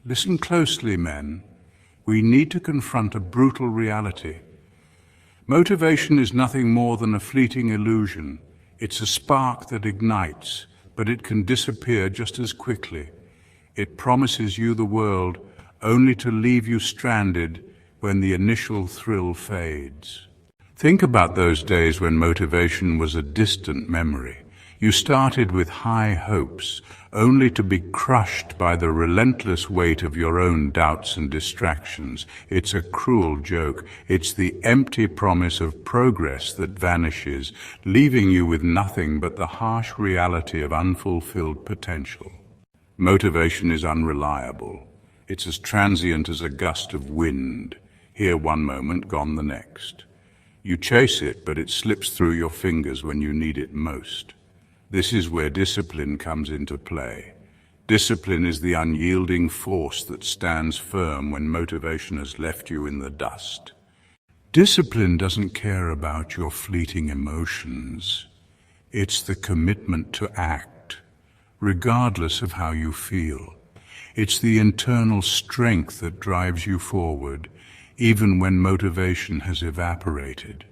Listen closely, men. We need to confront a brutal reality. Motivation is nothing more than a fleeting illusion. It's a spark that ignites, but it can disappear just as quickly. It promises you the world, only to leave you stranded when the initial thrill fades. Think about those days when motivation was a distant memory. You started with high hopes, only to be crushed by the relentless weight of your own doubts and distractions. It's a cruel joke. It's the empty promise of progress that vanishes, leaving you with nothing but the harsh reality of unfulfilled potential. Motivation is unreliable. It's as transient as a gust of wind, here one moment, gone the next. You chase it, but it slips through your fingers when you need it most. This is where discipline comes into play. Discipline is the unyielding force that stands firm when motivation has left you in the dust. Discipline doesn't care about your fleeting emotions. It's the commitment to act, regardless of how you feel. It's the internal strength that drives you forward, even when motivation has evaporated.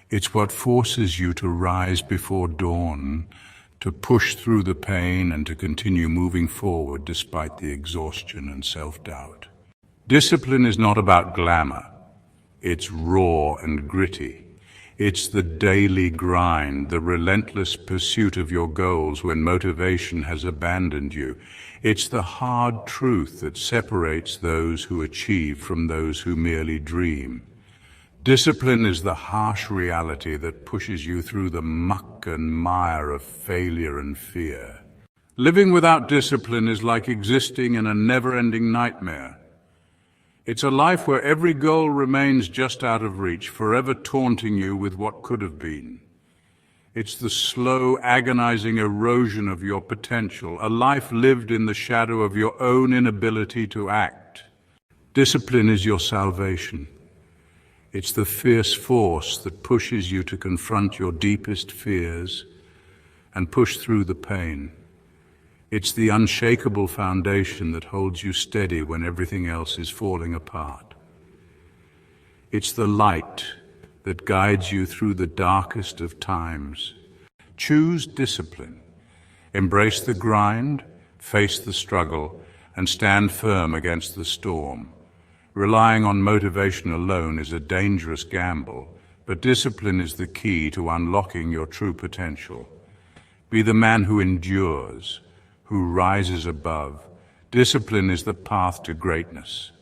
It's what forces you to rise before dawn, to push through the pain and to continue moving forward despite the exhaustion and self-doubt. Discipline is not about glamour. It's raw and gritty. It's the daily grind, the relentless pursuit of your goals when motivation has abandoned you. It's the hard truth that separates those who achieve from those who merely dream. Discipline is the harsh reality that pushes you through the muck and mire of failure and fear. Living without discipline is like existing in a never-ending nightmare. It's a life where every goal remains just out of reach, forever taunting you with what could have been. It's the slow, agonizing erosion of your potential, a life lived in the shadow of your own inability to act. Discipline is your salvation. It's the fierce force that pushes you to confront your deepest fears and push through the pain. It's the unshakable foundation that holds you steady when everything else is falling apart. It's the light that guides you through the darkest of times. Choose discipline. Embrace the grind, face the struggle, and stand firm against the storm. Relying on motivation alone is a dangerous gamble, but discipline is the key to unlocking your true potential. Be the man who endures, who rises above. Discipline is the path to greatness.